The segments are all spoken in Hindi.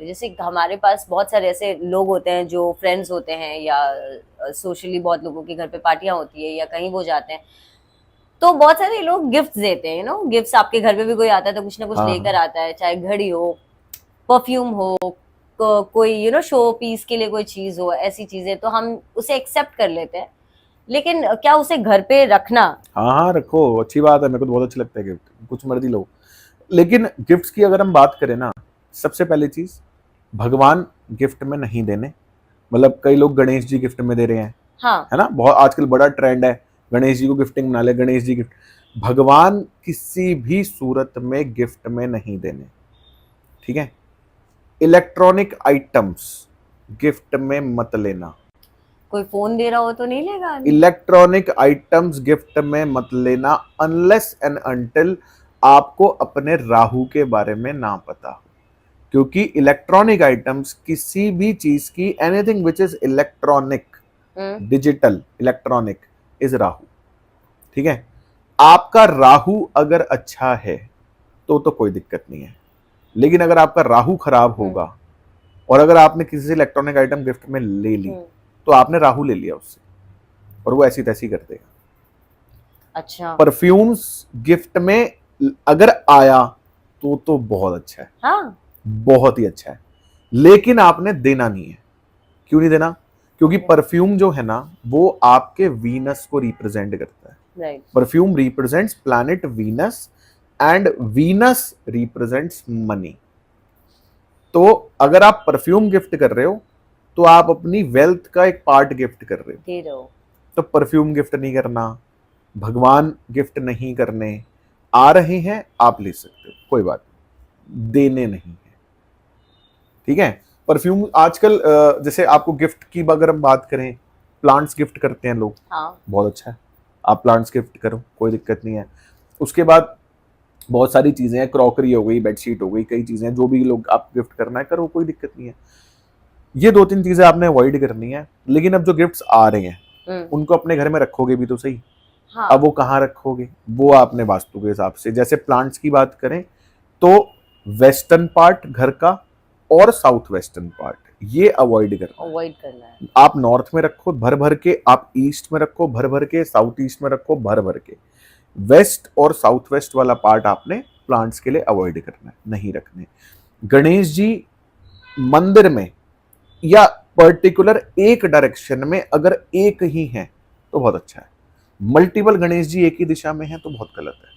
जैसे हमारे पास बहुत सारे ऐसे लोग होते हैं जो फ्रेंड्स होते हैं, या सोशली बहुत लोगों के घर पे पार्टियां होती है या कहीं वो जाते हैं, तो बहुत सारे लोग गिफ्ट देते हैं, गिफ्ट्स। आपके घर पे भी कोई आता है तो कुछ ना कुछ हाँ लेकर हाँ आता है, चाहे घड़ी हो, परफ्यूम हो, कोई शो पीस के लिए कोई चीज हो, ऐसी चीजें तो हम उसे एक्सेप्ट कर लेते हैं। लेकिन क्या उसे घर पे रखना? हाँ हाँ, रखो, अच्छी बात है, मेरे को तो बहुत अच्छा लगता है गिफ्ट, कुछ मर्जी लो। लेकिन गिफ्ट्स की अगर हम बात करें ना, सबसे पहली चीज, भगवान गिफ्ट में नहीं देने। मतलब कई लोग गणेश जी गिफ्ट में दे रहे हैं, हाँ। है ना, बहुत आजकल बड़ा ट्रेंड है, गणेश जी को गिफ्टिंग बना ले, गणेश जी गिफ्ट। भगवान किसी भी सूरत में गिफ्ट में नहीं देने, ठीक है। इलेक्ट्रॉनिक आइटम्स गिफ्ट में मत लेना। कोई फोन दे रहा हो तो नहीं लेगा आदमी? इलेक्ट्रॉनिक आइटम्स गिफ्ट में मत लेना अनलेस एंड अनटिल आपको अपने राहु के बारे में ना पता हो। क्योंकि इलेक्ट्रॉनिक आइटम्स किसी भी चीज की, anything which is electronic, digital electronic is Rahu, ठीक है। आपका राहु अगर अच्छा है तो कोई दिक्कत नहीं है। लेकिन अगर आपका राहु खराब होगा और अगर आपने किसी से इलेक्ट्रॉनिक आइटम गिफ्ट में ले ली, तो आपने राहु ले लिया उससे, और वो ऐसी तैसी कर देगा। अच्छा। परफ्यूम्स गिफ्ट में अगर आया तो बहुत अच्छा है, हाँ। बहुत ही अच्छा है, लेकिन आपने देना नहीं है। क्यों नहीं देना? क्योंकि परफ्यूम जो है ना, वो आपके वीनस को रिप्रेजेंट करता है। Right. Perfume represents planet Venus, and Venus represents money. तो अगर आप परफ्यूम गिफ्ट कर रहे हो तो आप अपनी वेल्थ का एक पार्ट गिफ्ट कर रहे हो। तो परफ्यूम गिफ्ट नहीं करना, भगवान गिफ्ट नहीं करने। आ रहे हैं आप ले सकते हो, कोई बात नहीं, देने नहीं है, ठीक है। परफ्यूम आजकल जैसे आपको गिफ्ट की अगर हम बात करें, प्लांट्स गिफ्ट करते हैं लोग, हाँ। बहुत अच्छा है, आप प्लांट्स गिफ्ट करो, कोई दिक्कत नहीं है। उसके बाद बहुत सारी चीजें हैं, क्रॉकरी हो गई, बेडशीट हो गई, कई चीजें, जो भी लोग आप गिफ्ट करना है करो, कोई दिक्कत नहीं है। ये दो तीन चीजें आपने अवॉइड करनी है। लेकिन अब जो गिफ्ट्स आ रहे हैं उनको अपने घर में रखोगे भी तो सही। हाँ। अब वो कहाँ रखोगे, वो आपने वास्तु के हिसाब से, जैसे प्लांट्स की बात करें तो वेस्टर्न पार्ट घर का और साउथ वेस्टर्न पार्ट, ये अवॉइड करना है। आप नॉर्थ में रखो भर भर के, आप ईस्ट में रखो भर भर के, साउथ ईस्ट में रखो भर भर के। वेस्ट और साउथ वेस्ट वाला पार्ट आपने प्लांट्स के लिए अवॉइड करना है, नहीं रखने। गणेश जी मंदिर में या पर्टिकुलर एक डायरेक्शन में अगर एक ही है तो बहुत अच्छा है। मल्टीपल गणेश जी एक ही दिशा में है तो बहुत गलत है।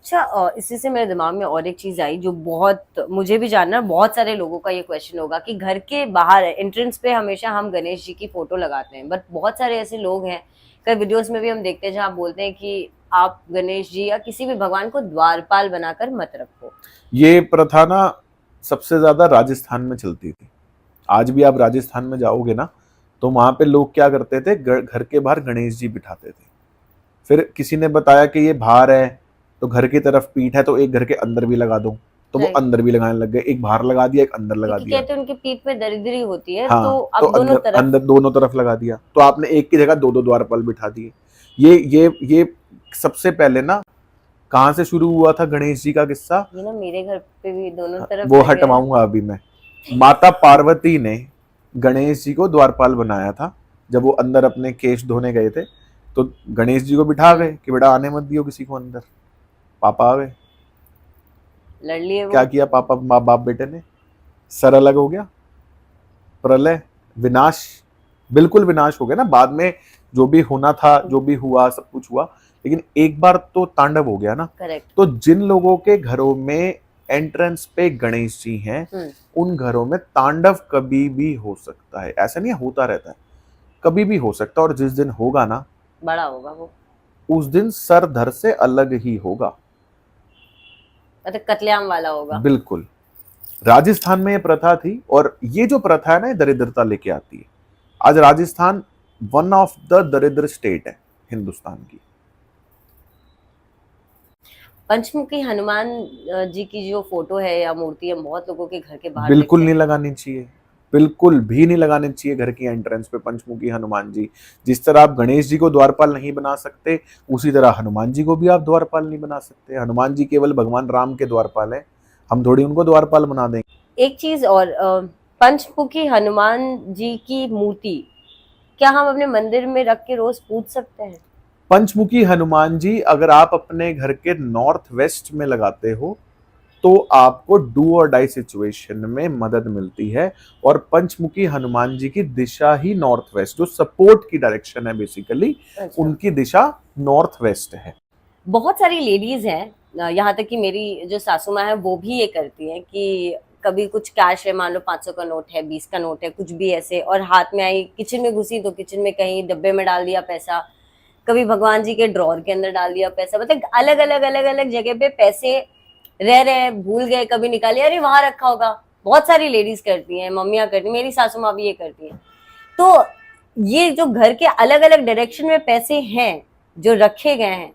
अच्छा, इसी से मेरे दिमाग में और एक चीज आई जो बहुत मुझे भी जानना, बहुत सारे लोगों का ये क्वेश्चन होगा कि घर के बाहर एंट्रेंस पे हमेशा हम गणेश जी की फोटो लगाते हैं, बट बहुत सारे ऐसे लोग हैं, कई वीडियोस में भी हम देखते हैं जहाँ बोलते हैं कि आप गणेश जी या किसी भी भगवान को द्वारपाल बनाकर मत रखो। ये प्रथा ना सबसे ज्यादा राजस्थान में चलती थी। आज भी आप राजस्थान में जाओगे ना तो वहां पे लोग क्या करते थे, घर के बाहर गणेश जी बिठाते थे। फिर किसी ने बताया कि ये बाहर है तो घर की तरफ पीठ है तो एक घर के अंदर भी लगा दो, तो वो अंदर भी लगाने लग गए, एक बाहर लगा दिया एक अंदर लगा दिया। कहते हैं उनकी पीठ में दरिद्री होती है, हाँ, तो तो आप दोनों तरफ, अंदर दोनों तरफ लगा दिया, तो आपने एक की जगह दो दो द्वारपाल बिठा दिए। ये सबसे पहले ना कहाँ से शुरू हुआ था गणेश जी का किस्सा, ये ना मेरे घर पे भी दोनों तरफ वो हटवाऊंगा अभी मैं। माता पार्वती ने गणेश जी को द्वारपाल बनाया था। जब वो अंदर अपने केश धोने गए थे तो गणेश जी को बिठा गए कि बेटा आने मत दियो किसी को अंदर। पापा आ गए, लड़ लिए क्या किया पापा माँ बाप बेटे ने, सर अलग हो गया, प्रलय, विनाश, बिल्कुल विनाश हो गया ना। बाद में जो भी होना था, जो भी हुआ, सब कुछ हुआ, लेकिन एक बार तो तांडव हो गया ना। करेक्ट। तो जिन लोगों के घरों में एंट्रेंस पे गणेश जी हैं, उन घरों में तांडव कभी भी हो सकता है, ऐसा नहीं होता रहता है, कभी भी हो सकता है। और जिस दिन होगा ना, बड़ा होगा वो, उस दिन सर धर से अलग ही होगा, कत्लेआम वाला होगा। बिल्कुल। राजस्थान में ये प्रथा थी, और ये जो प्रथा है ना, दरिद्रता लेके आती है। आज राजस्थान वन ऑफ द दरिद्र स्टेट है हिंदुस्तान की। पंचमुखी हनुमान जी की जो फोटो है या मूर्ति है, बहुत लोगों के घर के बाहर बिल्कुल नहीं लगानी चाहिए, बिल्कुल भी नहीं लगाने चाहिए घर की एंट्रेंस पे पंचमुखी हनुमान जी। जिस तरह आप गणेश जी को द्वारपाल नहीं बना सकते, उसी तरह हनुमान जी को भी आप द्वारपाल नहीं बना सकते। हनुमान जी केवल भगवान राम के द्वारपाल है, हम थोड़ी उनको द्वारपाल बना देंगे। एक चीज और, पंचमुखी हनुमान जी की मूर्ति क्या हम अपने मंदिर में रख के रोज पूज सकते हैं? पंचमुखी हनुमान जी अगर आप अपने घर के नॉर्थ वेस्ट में लगाते हो तो आपको डू और डाई सिचुएशन में मदद मिलती है। और पंचमुखी हनुमान जी की दिशा ही नॉर्थ वेस्ट, जो सपोर्ट की डायरेक्शन है बेसिकली, अच्छा। उनकी दिशा नॉर्थ वेस्ट है। बहुत सारी लेडीज हैं, यहाँ तक कि मेरी जो सासू माँ है वो भी ये करती हैं कि कभी कुछ कैश है, मान लो 500 का नोट है, 20 का नोट है, कुछ भी ऐसे, और हाथ में आई, किचन में घुसी तो किचन में कहीं डब्बे में डाल दिया पैसा, कभी भगवान जी के ड्रॉर के अंदर डाल दिया पैसा, मतलब अलग अलग अलग अलग जगह पे पैसे रह रहे, भूल गए, कभी निकाले, अरे वहां रखा होगा। बहुत सारी लेडीज करती हैं, मम्मियाँ करती हैं, मेरी सासू माँ भी ये करती हैं। तो ये जो घर के अलग अलग डायरेक्शन में पैसे हैं जो रखे गए हैं,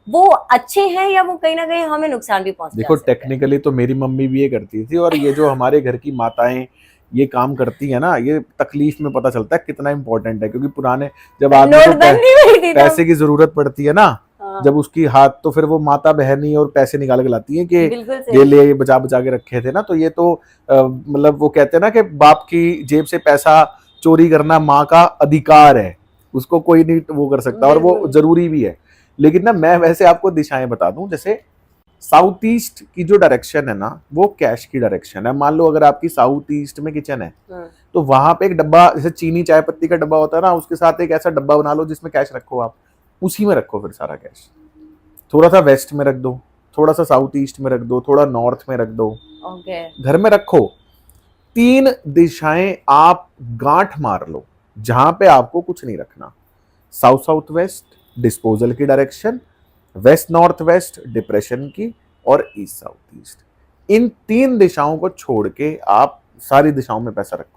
वो अच्छे हैं या वो कहीं ना कहीं हमें नुकसान भी पहुंचा देखो सकते हैं? टेक्निकली तो मेरी मम्मी भी ये करती थी, और ये जो हमारे घर की माताएं ये काम करती है ना, ये तकलीफ में पता चलता है कितना इंपॉर्टेंट है। क्योंकि पुराने जब आदमी को नोटबंदी हुई थी तब। पैसे की जरूरत पड़ती है ना, हाँ, जब उसकी हाथ, तो फिर वो माता बहनी और पैसे निकाल के लाती है कि बिल्कुल ये सही। ले, बचा बचा के रखे थे ना। तो ये तो मतलब वो कहते हैं ना कि बाप की जेब से पैसा चोरी करना माँ का अधिकार है, उसको कोई नहीं वो कर सकता, और वो बिल्कुल। जरूरी भी है। लेकिन ना मैं वैसे आपको दिशाएं बता दूं, जैसे साउथ ईस्ट की जो डायरेक्शन है ना, वो कैश की डायरेक्शन है। मान लो अगर आपकी साउथ ईस्ट में किचन है, तो वहां पे एक डब्बा, जैसे चीनी चाय पत्ती का डब्बा होता है ना, उसके साथ एक ऐसा डब्बा बना लो जिसमें कैश रखो, आप उसी में रखो फिर सारा कैश। थोड़ा सा वेस्ट में रख दो, थोड़ा सा साउथ ईस्ट में रख दो, थोड़ा नॉर्थ में रख दो, ओके। घर में रखो। 3 दिशाएं आप गांठ मार लो जहां पे आपको कुछ नहीं रखना। साउथ साउथ वेस्ट डिस्पोजल की direction, west north west depression की, और ईस्ट साउथ ईस्ट। इन 3 दिशाओं को छोड़ के आप सारी दिशाओं में पैसा रखो।